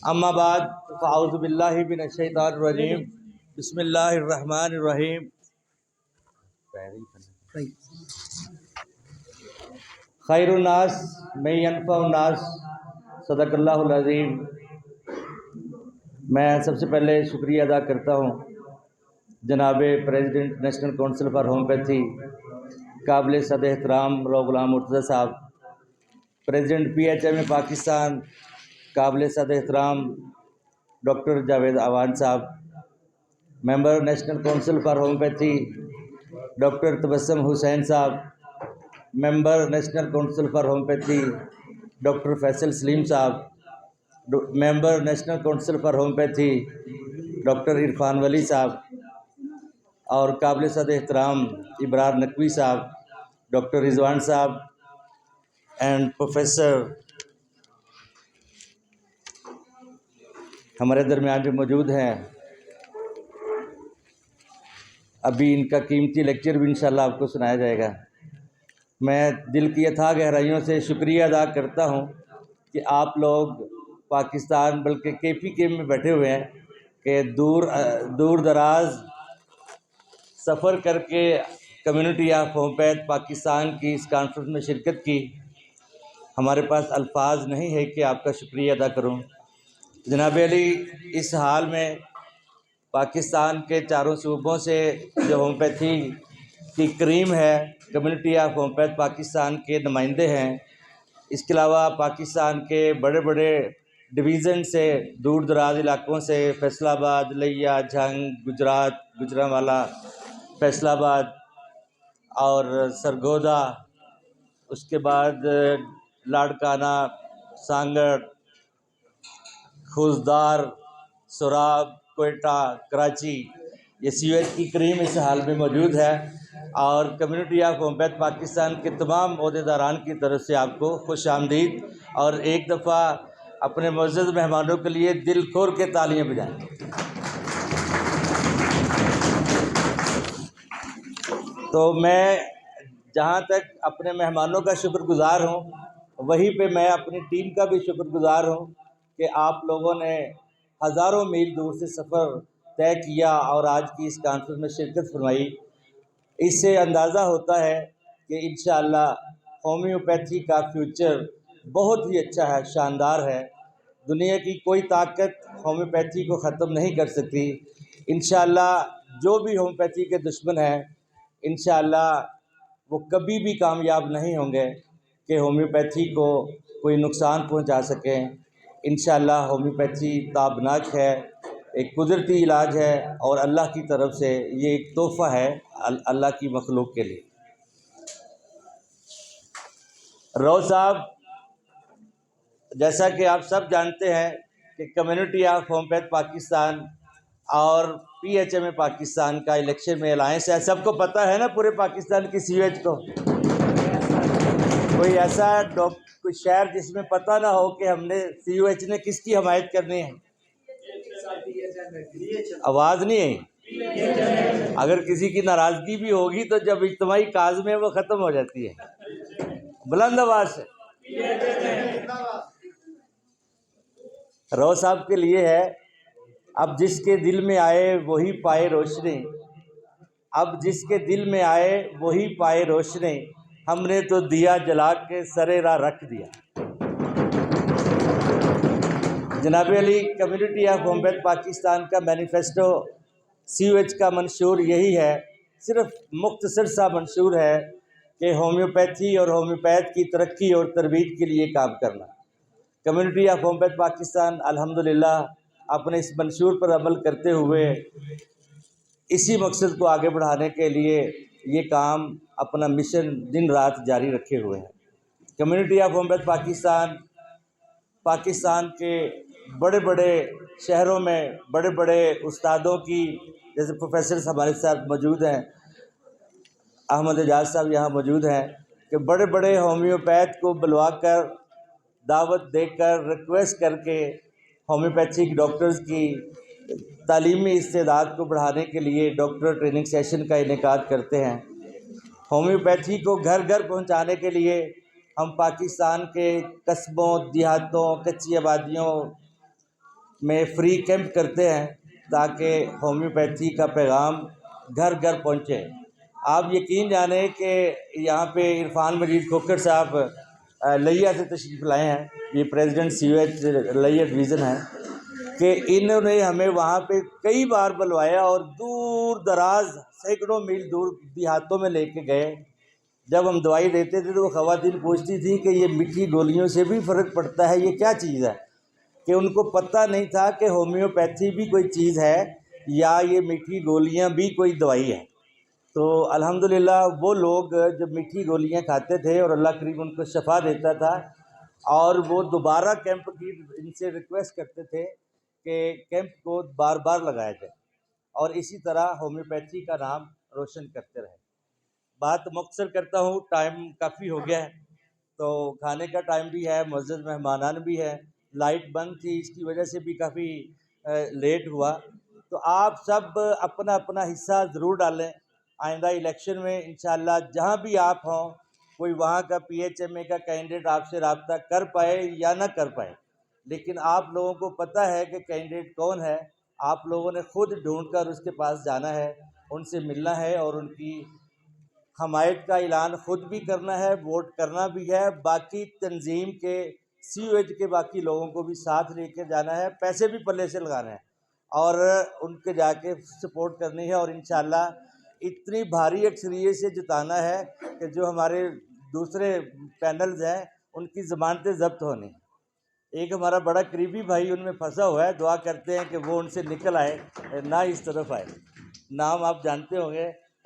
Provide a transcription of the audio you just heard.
अम्माबाद फ़ाउज़ुबिल्लाहि मिनश्शैतानिर्रजीम बिस्मिल्लाहिर्रहमानिर्रहीम। खैरुन्नास मैं यनफ़उन्नास सदक़ल्लाहुल अज़ीम। मैं सबसे पहले शुक्रिया अदा करता हूँ जनाब president national council for homeopathy काबिल सद एहतराम मौलाना ग़ुलाम मुर्तज़ा साहब, प्रेसिडेंट PHM पाकिस्तान काबिल सद एहतराम डॉक्टर जावेद आवान साहब, member national council for homoeopathy doctor Tabassum Hussain साहब, member national council for homoeopathy doctor Faisal Saleem साहब, member national council for homoeopathy doctor Irfan Wali साहब और काबिल सद एहतराम इब्रार नकवी साहब, डॉक्टर रिजवान साहब एंड प्रोफेसर हमारे दरमियान जो मौजूद हैं। अभी इनका कीमती लेक्चर भी इंशाल्लाह आपको सुनाया जाएगा। मैं दिल की अथाह गहराइयों से शुक्रिया अदा करता हूं कि आप लोग पाकिस्तान बल्कि KPK में बैठे हुए हैं कि दूर दराज सफ़र करके कम्युनिटी ऑफ होम्योपैथ पाकिस्तान की इस कॉन्फ्रेंस में शिरकत की। हमारे पास अल्फाज नहीं है कि आपका शुक्रिया अदा करूं। जनाब अली, इस हाल में पाकिस्तान के चारों सूबों से जो होम्योपैथी की क्रीम है, कम्युनिटी ऑफ होम्योपैथ पाकिस्तान के नुमाइंदे हैं। इसके अलावा पाकिस्तान के बड़े बड़े डिवीज़न से, दूर दराज इलाकों से, फैसलाबाद, लिया, झंग, गुजरात, गुजरांवाला, फैसलाबाद और सरगोदा, उसके बाद लाड़काना, सांगड़, खुजदार, सोराब, कोयटा, कराची, ये सीवेज की क्रीम इस हाल में मौजूद है। और कम्युनिटी ऑफ होम्योपैथ पाकिस्तान के तमाम ओहदेदारान की तरफ से आपको खुश आमदीद और एक दफ़ा अपने मुअज़्ज़ज़ मेहमानों के लिए दिल खोल के तालियां बजाएं। तो मैं जहां तक अपने मेहमानों का शुक्रगुज़ार हूं, वहीं पे मैं अपनी टीम का भी शुक्रगुज़ार हूं कि आप लोगों ने हज़ारों मील दूर से सफ़र तय किया और आज की इस कॉन्फ्रेंस में शिरकत फरमाई। इससे अंदाज़ा होता है कि इंशाअल्लाह होम्योपैथी का फ्यूचर बहुत ही अच्छा है, शानदार है। दुनिया की कोई ताकत होम्योपैथी को ख़त्म नहीं कर सकती। इंशाअल्लाह जो भी होम्योपैथी के दुश्मन हैं, इंशाअल्लाह वो कभी भी कामयाब नहीं होंगे कि होम्योपैथी को कोई नुकसान पहुंचा सकें। इंशाअल्लाह होम्योपैथी ताबनाक है, एक कुदरती इलाज है और अल्लाह की तरफ से ये एक तोहफ़ा है अल्लाह की मखलूक के लिए। रौ साहब, जैसा कि आप सब जानते हैं कि कम्युनिटी ऑफ होम्योपैथ पाकिस्तान और PHM पाकिस्तान का इलेक्शन में अलायंस है। सबको पता है ना पूरे पाकिस्तान की सीवेज को। कोई ऐसा कोई शहर जिसमें पता ना हो कि हमने सीवेज ने किसकी हमायत करनी है? आवाज़ नहीं है। अगर किसी की नाराज़गी भी होगी तो जब इज्तिमाई काज में वो ख़त्म हो जाती है। बुलंद आवाज़ से रो साहब के लिए है, अब जिसके दिल में आए वही पाए रोशनी, अब जिसके दिल में आए वही पाए रोशनी, हमने तो दिया जला के सरे राह रख दिया। जनाब Ali, community of homeopath Pakistan का मैनिफेस्टो सीवेज का मंशूर यही है, सिर्फ मुख्तसर सा मंशूर है कि होम्योपैथी और होम्योपैथ की तरक्की और तरबीत के लिए काम करना। कम्युनिटी ऑफ होम्योपैथ पाकिस्तान अल्हम्दुलिल्लाह अपने इस मंशूर पर अमल करते हुए इसी मकसद को आगे बढ़ाने के लिए ये काम अपना मिशन दिन रात जारी रखे हुए हैं। कम्युनिटी ऑफ होम्योपैथ पाकिस्तान के बड़े बड़े शहरों में बड़े बड़े उस्तादों की, जैसे प्रोफेसर हमारे साथ मौजूद हैं, अहमद एजाज साहब यहाँ मौजूद हैं, कि बड़े बड़े होम्योपैथ को बुलवा कर दावत देकर रिक्वेस्ट करके होम्योपैथिक डॉक्टर्स की तालीमी इस्तेदाद को बढ़ाने के लिए डॉक्टर ट्रेनिंग सेशन का इनेकाद करते हैं। होम्योपैथी को घर घर पहुंचाने के लिए हम पाकिस्तान के कस्बों, देहातों, कच्ची आबादियों, में फ्री कैंप करते हैं ताकि होम्योपैथी का पैगाम घर घर पहुँचे। आप यकीन जाने कि यहाँ पे इरफान मजीद खोखर साहब लिया से तशरीफ़ लाए हैं, ये प्रेसिडेंट COH लिया डिवीज़न है, कि इन्होंने हमें वहाँ पे कई बार बुलवाया और दूर दराज सैकड़ों मील दूर देहातों में लेके गए। जब हम दवाई देते थे तो वो ख़वातीन पूछती थी कि ये मीठी गोलियों से भी फ़र्क पड़ता है, ये क्या चीज़ है, कि उनको पता नहीं था कि होम्योपैथी भी कोई चीज़ है या ये मीठी गोलियां भी कोई दवाई है। तो अल्हम्दुलिल्लाह वो लोग जब मीठी गोलियां खाते थे और अल्लाह करीम उनको शफा देता था, और वो दोबारा कैंप की इनसे रिक्वेस्ट करते थे कि कैंप को बार बार लगाया जाए और इसी तरह होम्योपैथी का नाम रोशन करते रहे। बात मुख्तसर करता हूँ, टाइम काफ़ी हो गया है, तो खाने का टाइम भी है, मुअज़्ज़ज़ मेहमानान भी है, लाइट बंद थी, इसकी वजह से भी काफ़ी लेट हुआ। तो आप सब अपना अपना हिस्सा ज़रूर डालें। आइंदा इलेक्शन में इंशाअल्लाह जहाँ भी आप हों, कोई वहाँ का PHMA का कैंडिडेट आपसे रब्ता कर पाए या ना कर पाए, लेकिन आप लोगों को पता है कि कैंडिडेट कौन है। आप लोगों ने खुद ढूंढ कर उसके पास जाना है, उनसे मिलना है और उनकी हमायत का ऐलान ख़ुद भी करना है, वोट करना भी है। बाकी तंजीम के COH के बाकी लोगों को भी साथ लेकर जाना है, पैसे भी पल्ले से लगाने हैं और उनके जाके सपोर्ट करनी है और इंशाअल्लाह इतनी भारी अक्सरियत से जिताना है कि जो हमारे दूसरे पैनल्स हैं उनकी ज़मानतें ज़ब्त होनी। एक हमारा बड़ा करीबी भाई उनमें फंसा हुआ है, दुआ करते हैं कि वो उनसे निकल आए, ना इस तरफ आए। नाम आप जानते होंगे,